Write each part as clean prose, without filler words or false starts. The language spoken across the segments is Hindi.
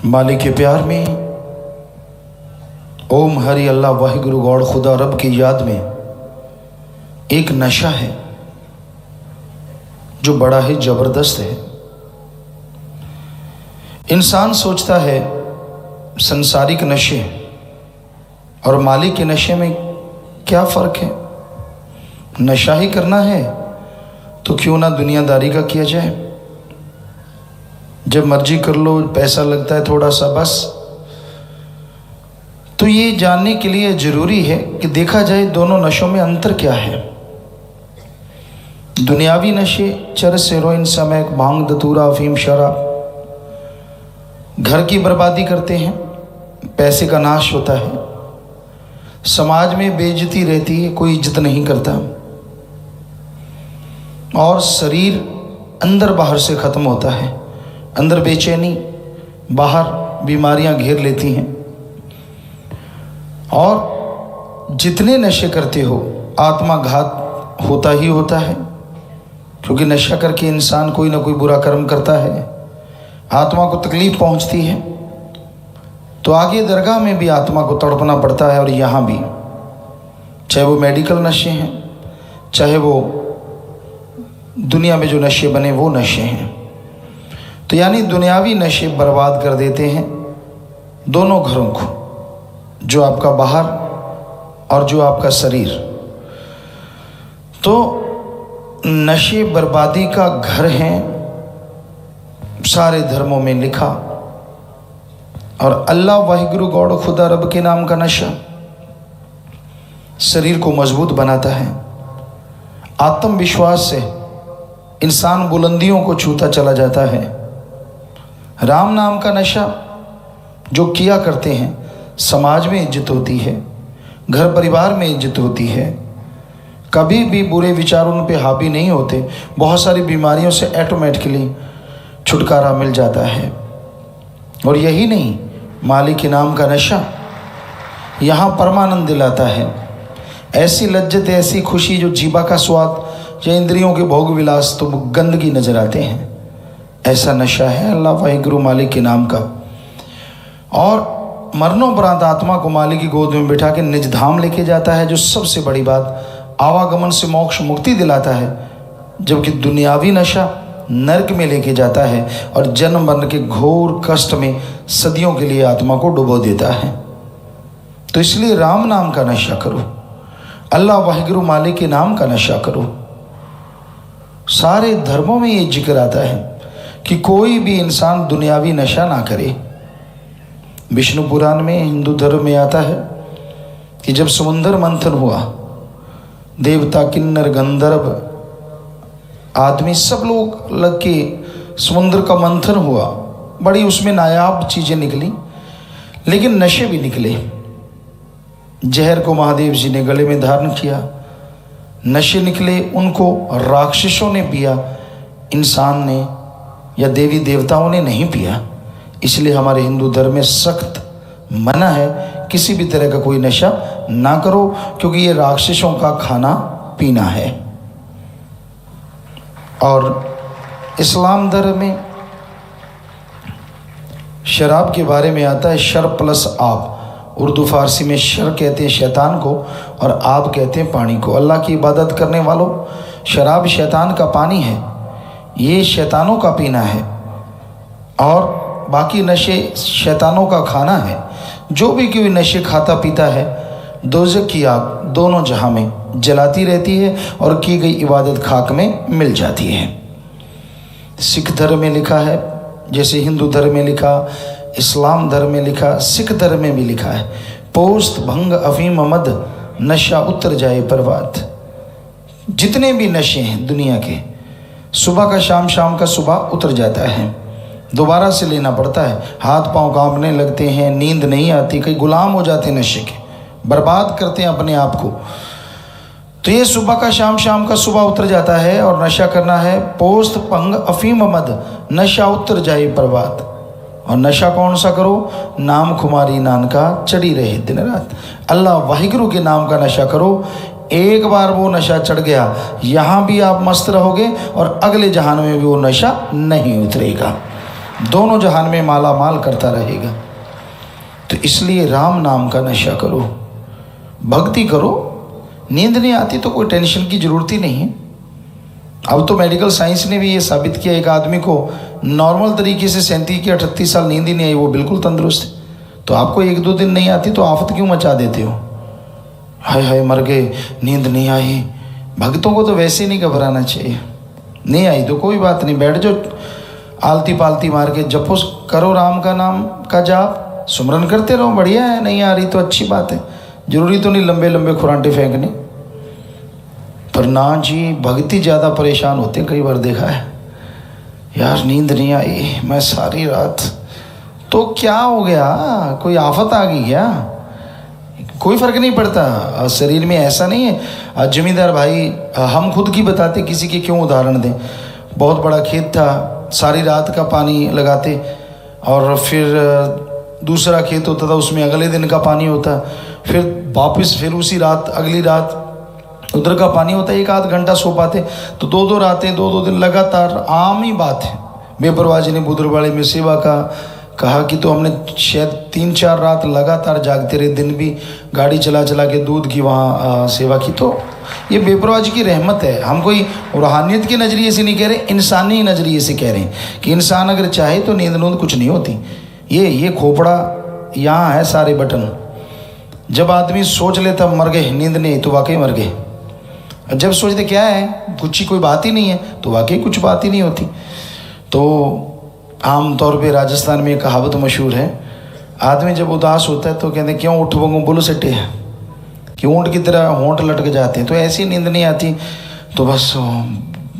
मालिक के प्यार में ओम हरि अल्लाह वाहिगुरु गौड़ खुदा रब की याद में एक नशा है जो बड़ा ही ज़बरदस्त है। इंसान सोचता है संसारिक नशे और मालिक के नशे में क्या फ़र्क है। नशा ही करना है तो क्यों ना दुनियादारी का किया जाए। जब मर्जी कर लो, पैसा लगता है थोड़ा सा बस। तो ये जानने के लिए ज़रूरी है कि देखा जाए दोनों नशों में अंतर क्या है। दुनियावी नशे चरस, हेरोइन, समैक, भांग, धतूरा, अफीम, शराब घर की बर्बादी करते हैं, पैसे का नाश होता है, समाज में बेइज्जती रहती है, कोई इज्जत नहीं करता और शरीर अंदर बाहर से ख़त्म होता है। अंदर बेचैनी, बाहर बीमारियां घेर लेती हैं। और जितने नशे करते हो आत्मा घात होता ही होता है, क्योंकि नशा करके इंसान कोई ना कोई बुरा कर्म करता है, आत्मा को तकलीफ पहुंचती है। तो आगे दरगाह में भी आत्मा को तड़पना पड़ता है और यहाँ भी, चाहे वो मेडिकल नशे हैं, चाहे वो दुनिया में जो नशे बने वो नशे हैं। तो यानी दुनियावी नशे बर्बाद कर देते हैं दोनों घरों को, जो आपका बाहर और जो आपका शरीर। तो नशे बर्बादी का घर हैं, सारे धर्मों में लिखा। और अल्लाह वाहिगुरु गौड़ खुदा रब के नाम का नशा शरीर को मजबूत बनाता है। आत्मविश्वास से इंसान बुलंदियों को छूता चला जाता है। राम नाम का नशा जो किया करते हैं, समाज में इज्जत होती है, घर परिवार में इज्जत होती है, कभी भी बुरे विचार उन पे हावी नहीं होते, बहुत सारी बीमारियों से ऑटोमेटिकली छुटकारा मिल जाता है। और यही नहीं, मालिक के नाम का नशा यहाँ परमानंद दिलाता है। ऐसी लज्जत, ऐसी खुशी जो जीवा का स्वाद या इंद्रियों के भोग विलास तो गंदगी नजर आते हैं, ऐसा नशा है अल्लाह वाहिगुरु मालिक के नाम का। और मरणोपरांत आत्मा को मालिक की गोद में बिठा के निज धाम लेके जाता है, जो सबसे बड़ी बात, आवागमन से मोक्ष मुक्ति दिलाता है। जबकि दुनियावी नशा नरक में लेके जाता है और जन्म मरण के घोर कष्ट में सदियों के लिए आत्मा को डुबो देता है। तो इसलिए राम नाम का नशा करो, अल्लाह वाहिगुरु मालिक के नाम का नशा करो। सारे धर्मों में ये जिक्र आता है कि कोई भी इंसान दुनियावी नशा ना करे। विष्णु पुराण में, हिंदू धर्म में आता है कि जब समुद्र मंथन हुआ, देवता, किन्नर, गंधर्व आदमी सब लोग लग के समुद्र का मंथन हुआ, बड़ी उसमें नायाब चीज़ें निकली, लेकिन नशे भी निकले। जहर को महादेव जी ने गले में धारण किया, नशे निकले, उनको राक्षसों ने पिया, इंसान ने या देवी देवताओं ने नहीं पिया। इसलिए हमारे हिंदू धर्म में सख्त मना है, किसी भी तरह का कोई नशा ना करो, क्योंकि ये राक्षसों का खाना पीना है। और इस्लाम धर्म में शराब के बारे में आता है, शर प्लस आब। उर्दू फारसी में शर कहते हैं शैतान को और आब कहते हैं पानी को। अल्लाह की इबादत करने वालों, शराब शैतान का पानी है, ये शैतानों का पीना है, और बाकी नशे शैतानों का खाना है। जो भी कोई नशे खाता पीता है, दोज़ख की आग दोनों जहां में जलाती रहती है और की गई इबादत खाक में मिल जाती है। सिख धर्म में लिखा है, जैसे हिंदू धर्म में लिखा, इस्लाम धर्म में लिखा, सिख धर्म में भी लिखा है, पोस्त, भंग, अफीम, मद, नशा उतर जाए प्रभात। जितने भी नशे हैं दुनिया के, सुबह का शाम, शाम का सुबह उतर जाता है, दोबारा से लेना पड़ता है। हाथ पांव कांपने लगते हैं, नींद नहीं आती, कई गुलाम हो जाते हैं नशे के, बर्बाद करते हैं अपने आप को। तो ये सुबह का शाम, शाम का सुबह उतर जाता है और नशा करना है, पोस्त, भंग, अफीम, मद, नशा उतर जाए प्रभात। और नशा कौन सा करो? नाम खुमारी नान का चढ़ी रहे दिन रात। अल्लाह वाहिगुरु के नाम का नशा करो। एक बार वो नशा चढ़ गया, यहाँ भी आप मस्त रहोगे और अगले जहान में भी वो नशा नहीं उतरेगा। दोनों जहान में माला माल करता रहेगा। तो इसलिए राम नाम का नशा करो, भक्ति करो। नींद नहीं आती तो कोई टेंशन की ज़रूरत ही नहीं है। अब तो मेडिकल साइंस ने भी ये साबित किया, एक आदमी को नॉर्मल तरीके से 37 या 38 साल नींद ही नहीं आई, वो बिल्कुल तंदुरुस्त है। तो आपको 1-2 दिन नहीं आती तो आफत क्यों मचा देते हो? हाय हाय मर गए, नींद नहीं आई। भक्तों को तो वैसे ही नहीं घबराना चाहिए। नहीं आई तो कोई बात नहीं, बैठ जाओ, आलती पालती मार के जपो, करो राम का नाम का जाप, सुमरन करते रहो, बढ़िया है। नहीं आ रही तो अच्छी बात है, जरूरी तो नहीं लंबे लंबे खुरांटे फेंकने। पर ना जी, भक्ति ज़्यादा परेशान होते हैं। कई बार देखा है, यार नींद नहीं आई मैं सारी रात, तो क्या हो गया? कोई आफत आ गई क्या? कोई फ़र्क नहीं पड़ता शरीर में, ऐसा नहीं है। जमींदार भाई, हम खुद की बताते, किसी के क्यों उदाहरण दें। बहुत बड़ा खेत था, सारी रात का पानी लगाते और फिर दूसरा खेत होता था, उसमें अगले दिन का पानी होता, फिर वापस फिर उसी रात अगली रात उधर का पानी होता है। 1-8 घंटा सो पाते, तो 2-2 रातें 2-2 दिन लगातार, आम ही बात है। बेपरवाह जी ने बुधरवाड़े में सेवा का कहा कि तो हमने शायद 3-4 रात लगातार जागते रहे, दिन भी गाड़ी चला चला के दूध की वहाँ सेवा की। तो ये बेपरवाह जी की रहमत है। हम कोई रूहानियत के नज़रिए से नहीं कह रहे, इंसानी नज़रिए से कह रहे हैं कि इंसान अगर चाहे तो नींद नूंद कुछ नहीं होती। ये खोपड़ा यहाँ है, सारे बटन। जब आदमी सोच लेता मर गए, नींद नहीं, तो वाकई मर गए। जब सोचते क्या है, कुछ ही कोई बात ही नहीं है, तो वाकई कुछ बात ही नहीं होती। तो आम तौर पे राजस्थान में एक कहावत मशहूर है, आदमी जब उदास होता है तो कहते हैं क्यों उठ बंगो बुल सटे है, कि ऊँट की तरह होंठ लटक जाते हैं। तो ऐसी नींद नहीं आती तो बस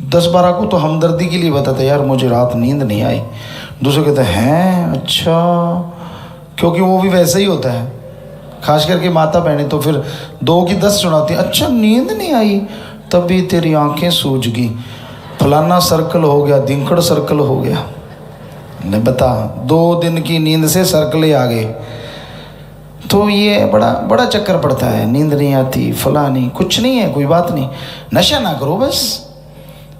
10-12 को तो हमदर्दी के लिए बताते, यार मुझे रात नींद नहीं आई। दूसरे कहते हैं अच्छा, क्योंकि वो भी वैसा ही होता है, खास करके माता बहनें तो फिर 2 की 10 सुनाती हैं, अच्छा नींद नहीं आई, तभी तेरी आंखें सूज गई, फलाना सर्कल हो गया, धिंकड़ सर्कल हो गया। ने बता 2 दिन की नींद से सर्कले आ गए। तो ये बड़ा चक्कर पड़ता है, नींद नहीं आती, फलानी, कुछ नहीं है, कोई बात नहीं, नशा ना करो बस।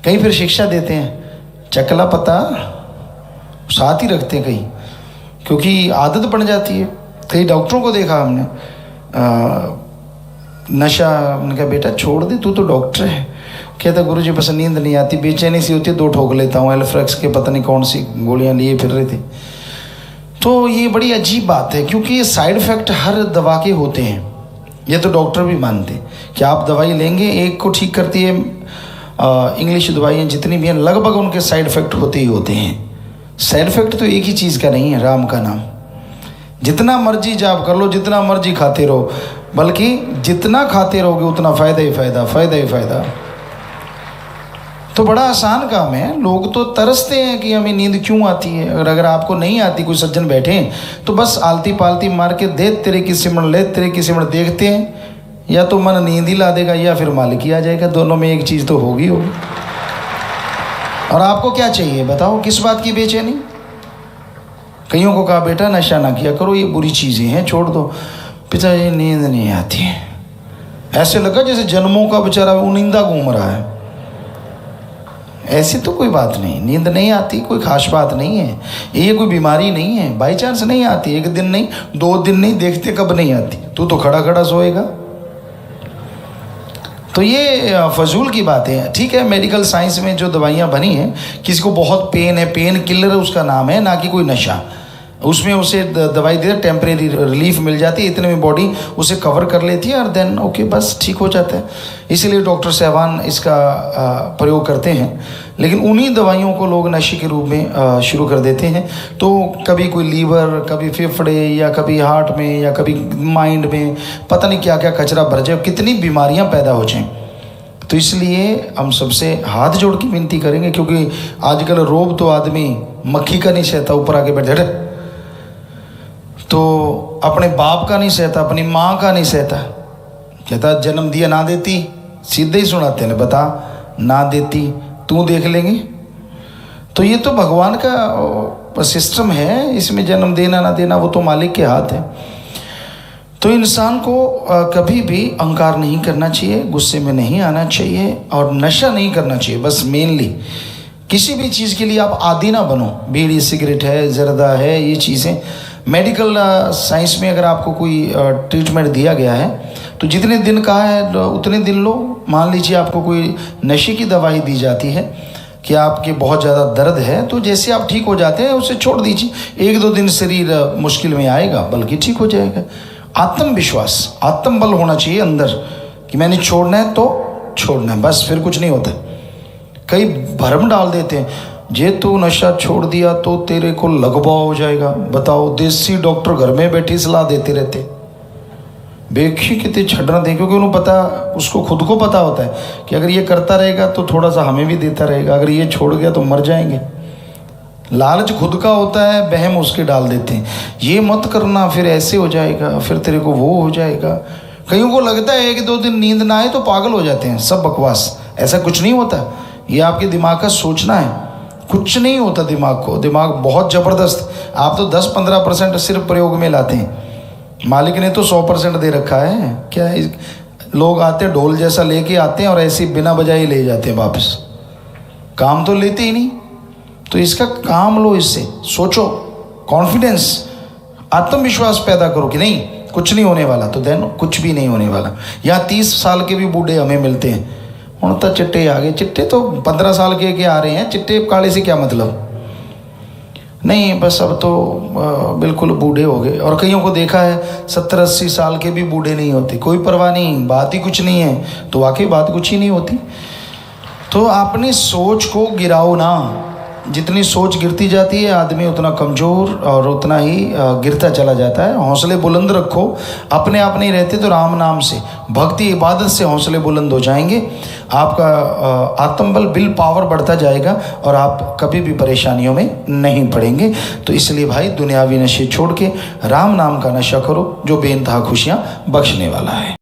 कहीं फिर शिक्षा देते हैं, चकला पता साथ ही रखते हैं कहीं, क्योंकि आदत पड़ जाती है। कई डॉक्टरों को देखा हमने, नशा, उन्होंने कहा बेटा छोड़ दे, तू तो डॉक्टर है। कहता गुरुजी बस नींद नहीं आती, बेचैनी सी होती है, 2 ठोक लेता हूँ, एल्फ्रेक्स के पता नहीं कौन सी गोलियाँ लिए फिर रहे थे। तो ये बड़ी अजीब बात है, क्योंकि ये साइड इफ़ेक्ट हर दवा के होते हैं। ये तो डॉक्टर भी मानते हैं कि आप दवाई लेंगे, एक को ठीक करती है, इंग्लिश दवाइयाँ जितनी भी हैं लगभग उनके साइड इफ़ेक्ट होते ही होते हैं। साइड इफ़ेक्ट तो एक ही चीज़ का नहीं है, राम का नाम। जितना मर्जी जाप कर लो, जितना मर्जी खाते रहो, बल्कि जितना खाते रहोगे उतना फ़ायदा ही फ़ायदा, फ़ायदा ही फ़ायदा। तो बड़ा आसान काम है। लोग तो तरसते हैं कि हमें नींद क्यों आती है। अगर आपको नहीं आती, कोई सज्जन बैठे हैं तो बस आलती पालती मार के दे तेरे की सिमरण, ले तेरे की सिमरण, देखते हैं या तो मन नींद ही ला देगा या फिर मालिक ही आ जाएगा, दोनों में एक चीज़ तो होगी। और आपको क्या चाहिए बताओ, किस बात की बेचैनी? कईयों को कहा बेटा नशा ना किया करो, ये बुरी चीज़ें हैं, छोड़ दो। पिताजी नींद नहीं आती है, ऐसे लगा जैसे जन्मों का बेचारा उनिंदा घूम रहा है। ऐसी तो कोई बात नहीं, नींद नहीं आती कोई खास बात नहीं है, ये कोई बीमारी नहीं है, बाई चांस नहीं आती, 1 दिन नहीं 2 दिन नहीं, देखते कब नहीं आती, तू तो खड़ा खड़ा सोएगा। तो ये फजूल की बात है। ठीक है, मेडिकल साइंस में जो दवाइयाँ बनी हैं, किसी को बहुत पेन है, पेन किलर उसका नाम है, ना कि कोई नशा। उसमें उसे दवाई दे, टेम्परेरी रिलीफ मिल जाती है, इतने में बॉडी उसे कवर कर लेती है और देन ओके बस ठीक हो जाता है। इसीलिए डॉक्टर साहबान इसका प्रयोग करते हैं। लेकिन उन्हीं दवाइयों को लोग नशे के रूप में शुरू कर देते हैं। तो कभी कोई लीवर, कभी फेफड़े, या कभी हार्ट में, या कभी माइंड में, पता नहीं क्या क्या कचरा भर जाए, कितनी बीमारियां पैदा हो जाएं। तो इसलिए हम सबसे हाथ जोड़ के विनती करेंगे, क्योंकि आजकल रोब तो आदमी मक्खी का नहीं सहता, ऊपर आके बैठ जाए, तो अपने बाप का नहीं सहता, अपनी माँ का नहीं सहता। कहता जन्म दिया ना देती, सीधे ही सुनाते हैं, बता ना देती तू देख लेंगे। तो ये तो भगवान का सिस्टम है, इसमें जन्म देना ना देना वो तो मालिक के हाथ है। तो इंसान को कभी भी अहंकार नहीं करना चाहिए, गुस्से में नहीं आना चाहिए और नशा नहीं करना चाहिए। बस मेनली किसी भी चीज़ के लिए आप आदी ना बनो। बीड़ी सिगरेट है, जर्दा है, ये चीज़ें मेडिकल साइंस में अगर आपको कोई ट्रीटमेंट दिया गया है तो जितने दिन का है उतने दिन लो। मान लीजिए आपको कोई नशे की दवाई दी जाती है कि आपके बहुत ज़्यादा दर्द है, तो जैसे आप ठीक हो जाते हैं उसे छोड़ दीजिए। 1-2 दिन शरीर मुश्किल में आएगा, बल्कि ठीक हो जाएगा। आत्मविश्वास, आत्मबल होना चाहिए अंदर कि मैंने छोड़ना है तो छोड़ना है, बस, फिर कुछ नहीं होता। कई भरम डाल देते हैं, जे तू नशा छोड़ दिया तो तेरे को लगवा हो जाएगा। बताओ, देसी डॉक्टर घर में बैठी सलाह देते रहते, बेखी कितने छड़ना दे, क्योंकि उन्हें पता, उसको खुद को पता होता है कि अगर ये करता रहेगा तो थोड़ा सा हमें भी देता रहेगा, अगर ये छोड़ गया तो मर जाएंगे। लालच खुद का होता है, बहम उसके डाल देते हैं, ये मत करना फिर ऐसे हो जाएगा, फिर तेरे को वो हो जाएगा। कईयों को लगता है कि 2 दिन नींद ना आए तो पागल हो जाते हैं, सब बकवास। ऐसा कुछ नहीं होता, ये आपके दिमाग का सोचना है, कुछ नहीं होता दिमाग को। दिमाग बहुत ज़बरदस्त, आप तो 10-15% सिर्फ प्रयोग में लाते हैं, मालिक ने तो 100% दे रखा है। क्या लोग आते हैं ढोल जैसा लेके आते हैं और ऐसे बिना बजाए ले जाते हैं वापस, काम तो लेते ही नहीं। तो इसका काम लो, इससे सोचो, कॉन्फिडेंस, आत्मविश्वास पैदा करो कि नहीं कुछ नहीं होने वाला, तो देन कुछ भी नहीं होने वाला। यहाँ 30 साल के भी बूढ़े हमें मिलते हैं, उन तो चिट्टे आ गए, चिट्टे तो 15 साल के आ रहे हैं, चिट्टे काले से क्या मतलब, नहीं बस अब तो बिल्कुल बूढ़े हो गए। और कईयों को देखा है 70-80 साल के भी बूढ़े नहीं होते, कोई परवाह नहीं, बात ही कुछ नहीं है, तो वाकई बात कुछ ही नहीं होती। तो अपनी सोच को गिराओ ना, जितनी सोच गिरती जाती है आदमी उतना कमज़ोर और उतना ही गिरता चला जाता है। हौसले बुलंद रखो, अपने आप नहीं रहते तो राम नाम से, भक्ति इबादत से हौसले बुलंद हो जाएंगे, आपका आत्मबल, विल पावर बढ़ता जाएगा और आप कभी भी परेशानियों में नहीं पड़ेंगे। तो इसलिए भाई दुनियावी नशे छोड़ के राम नाम का नशा करो, जो बेइंतहा खुशियाँ बख्शने वाला है।